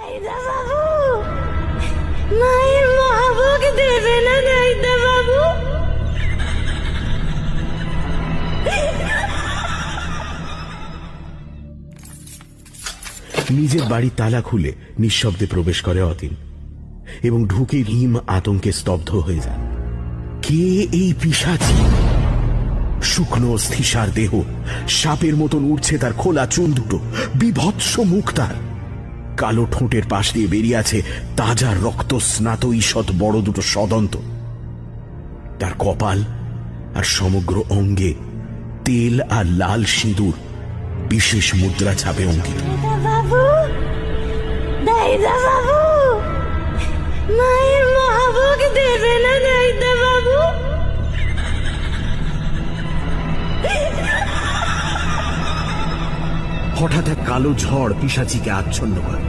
দাইদা বাবু, মায়ের মহাভোগ দেবে না দাইদা বাবু? নিজের বাড়ি তালা খুলে নিঃশব্দে প্রবেশ করে অতীন এবং ঢুকে ভীম আতঙ্কে স্তব্ধ হয়ে যান। কে এই পিশাচি? শুকনো স্থিসার দেহ, সাপের মতন উঠছে তার খোলা চুল দুটো, বিভৎস মুখ তার, কালো ঠোঁটের পাশ দিয়ে বেরিয়ে আছে তাজা রক্ত স্নাত ঈষৎ বড় দুটো সদন্ত। তার কপাল আর সমগ্র অঙ্গে তেল আর লাল সিঁদুর বিশেষ মুদ্রা ছাপে অঙ্কিত। বাবু, দাইদা বাবু, মায়ের মহাভোগ দেবে না দাইদা বাবু? হঠাৎ এক কালো ঝড় পিশাচিকে আচ্ছন্ন করে।